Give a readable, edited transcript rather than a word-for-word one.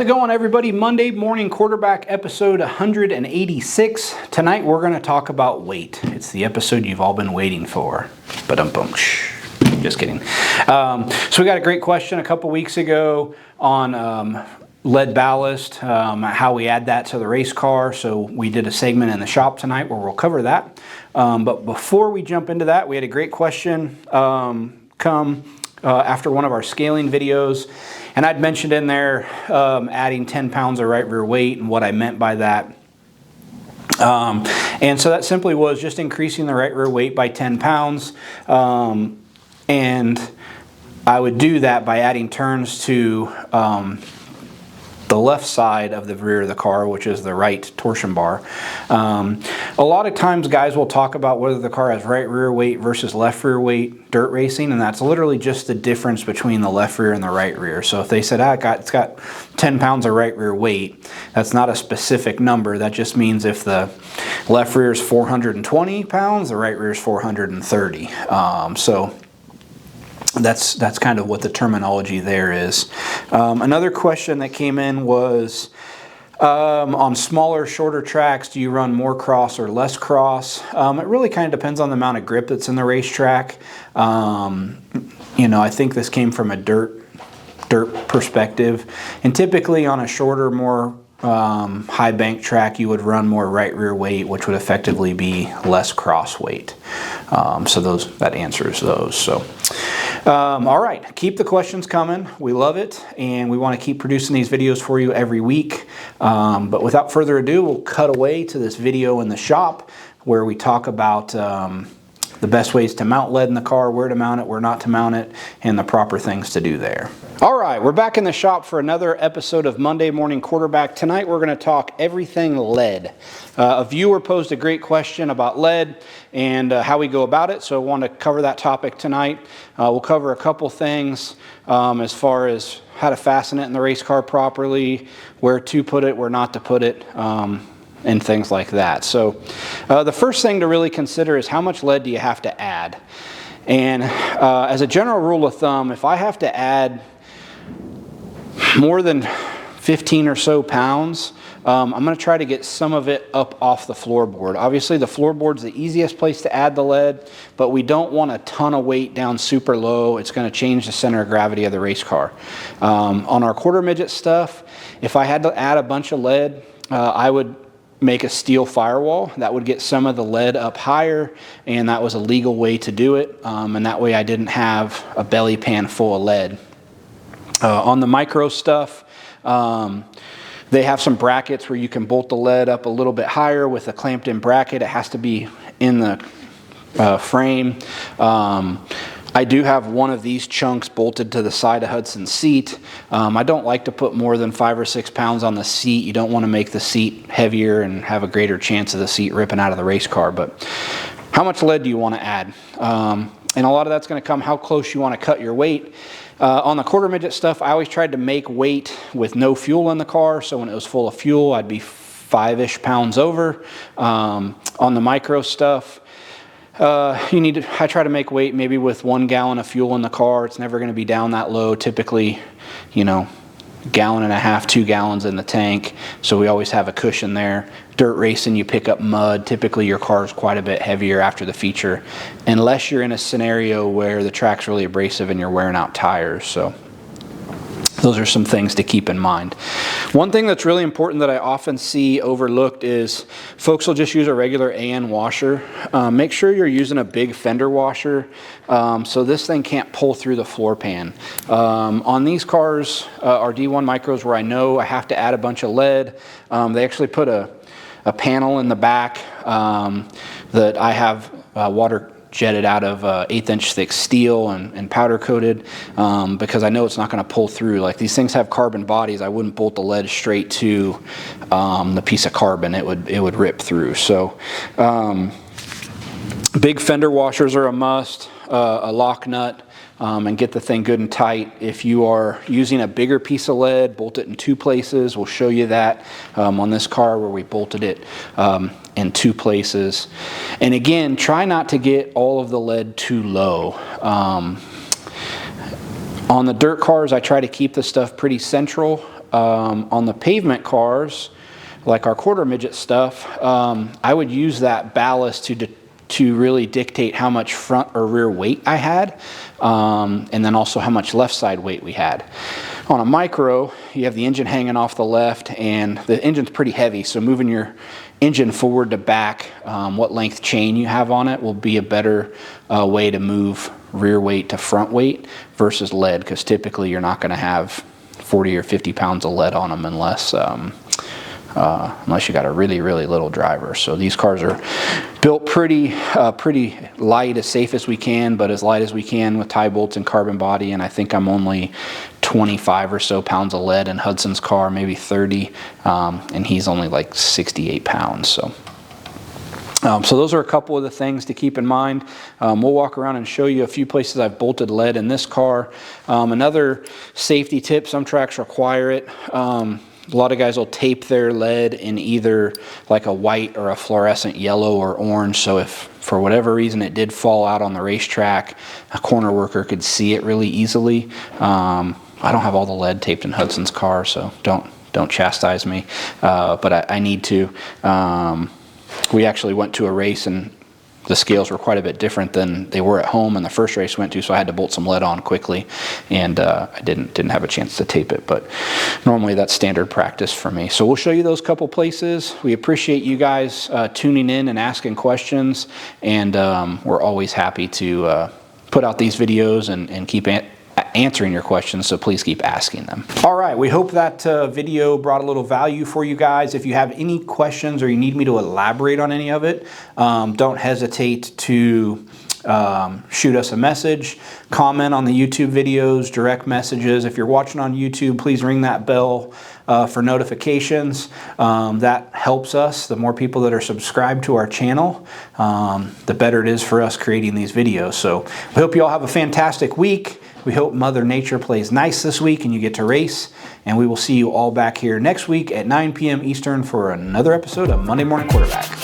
it going, everybody? Monday morning quarterback episode 186. Tonight we're going to talk about weight. It's the episode you've all been waiting for. Just kidding. So we got a great question a couple weeks ago on lead ballast, how we add that to the race car. So we did a segment in the shop tonight where we'll cover that. But before we jump into that, we had a great question come after one of our scaling videos. And I'd mentioned in there adding 10 pounds of right rear weight and what I meant by that. And so that simply was just increasing the right rear weight by 10 pounds. And I would do that by adding turns to the left side of the rear of the car, which is the right torsion bar. A lot of times guys will talk about whether the car has right rear weight versus left rear weight dirt racing, and that's literally just the difference between the left rear and the right rear. So if they said, it's got 10 pounds of right rear weight, that's not a specific number. That just means if the left rear is 420 pounds, the right rear is 430. So that's kind of what the terminology there is. Another question that came in was on smaller, shorter tracks, do you run more cross or less cross? It really kind of depends on the amount of grip that's in the racetrack. You know, I think this came from a dirt perspective, and typically on a shorter, more high bank track, you would run more right rear weight, which would effectively be less cross weight. So that answers those. So all right, keep the questions coming. We love it, and we want to keep producing these videos for you every week. But without further ado, we'll cut away to this video in the shop where we talk about the best ways to mount lead in the car, where to mount it, where not to mount it, and the proper things to do there. All right, we're back in the shop for another episode of Monday Morning Quarterback. Tonight we're going to talk everything lead. A viewer posed a great question about lead and how we go about it, so I want to cover that topic tonight. We'll cover a couple things as far as how to fasten it in the race car properly, where to put it, where not to put it, and things like that. So the first thing to really consider is how much lead do you have to add. And as a general rule of thumb, if I have to add more than 15 or so pounds, I'm going to try to get some of it up off the floorboard. Obviously the floorboard's the easiest place to add the lead, but we don't want a ton of weight down super low. It's going to change the center of gravity of the race car. On our quarter midget stuff, if I had to add a bunch of lead, I would make a steel firewall. That would get some of the lead up higher, and that was a legal way to do it. And that way I didn't have a belly pan full of lead. On the micro stuff, they have some brackets where you can bolt the lead up a little bit higher with a clamped in bracket. It has to be in the frame. I do have one of these chunks bolted to the side of Hudson's seat. I don't like to put more than 5 or 6 pounds on the seat. You don't want to make the seat heavier and have a greater chance of the seat ripping out of the race car. But how much lead do you want to add? And a lot of that's going to come how close you want to cut your weight. On the quarter midget stuff, I always tried to make weight with no fuel in the car. So when it was full of fuel, I'd be 5-ish pounds over. On the micro stuff, I try to make weight maybe with 1 gallon of fuel in the car. It's never going to be down that low. Typically, you know, 1.5 gallons, 2 gallons in the tank. So we always have a cushion there. Dirt racing, you pick up mud. Typically your car is quite a bit heavier after the feature, unless you're in a scenario where the track's really abrasive and you're wearing out tires. So those are some things to keep in mind. One thing that's really important that I often see overlooked is folks will just use a regular AN washer. Make sure you're using a big fender washer so this thing can't pull through the floor pan. On these cars, our D1 micros, where I know I have to add a bunch of lead, they actually put a panel in the back that I have water jetted out of 1/8 inch thick steel and powder coated because I know it's not going to pull through. Like, these things have carbon bodies. I wouldn't bolt the lead straight to the piece of carbon. It would rip through. So big fender washers are a must, a lock nut, and get the thing good and tight. If you are using a bigger piece of lead, bolt it in 2 places. We'll show you that on this car where we bolted it in 2 places. And again, try not to get all of the lead too low. On the dirt cars, I try to keep the stuff pretty central. on the pavement cars, like our quarter midget stuff, I would use that ballast to really dictate how much front or rear weight I had, and then also how much left side weight we had. On a micro, you have the engine hanging off the left, and the engine's pretty heavy, so moving your engine forward to back, what length chain you have on it will be a better way to move rear weight to front weight versus lead, because typically you're not going to have 40 or 50 pounds of lead on them unless you got a really little driver. So these cars are built pretty light, as safe as we can, but as light as we can with tie bolts and carbon body. And I think I'm only 25 or so pounds of lead in Hudson's car, maybe 30, and he's only like 68 pounds. So those are a couple of the things to keep in mind. We'll walk around and show you a few places I've bolted lead in this car. Another safety tip, some tracks require it. A lot of guys will tape their lead in either like a white or a fluorescent yellow or orange, so if for whatever reason it did fall out on the racetrack, a corner worker could see it really easily. I don't have all the lead taped in Hudson's car, so don't chastise me, but I need to. We actually went to a race and the scales were quite a bit different than they were at home in the first race we went to, so I had to bolt some lead on quickly, and I didn't have a chance to tape it, but normally that's standard practice for me. So we'll show you those couple places. We appreciate you guys tuning in and asking questions, and we're always happy to put out these videos and keep answering your questions, so please keep asking them. All right, we hope that video brought a little value for you guys. If you have any questions or you need me to elaborate on any of it, don't hesitate to shoot us a message, comment on the YouTube videos, direct messages. If you're watching on YouTube, please ring that bell for notifications. That helps us. The more people that are subscribed to our channel, the better it is for us creating these videos. So we hope you all have a fantastic week. We hope Mother Nature plays nice this week and you get to race. And we will see you all back here next week at 9 p.m. Eastern for another episode of Monday Morning Quarterback.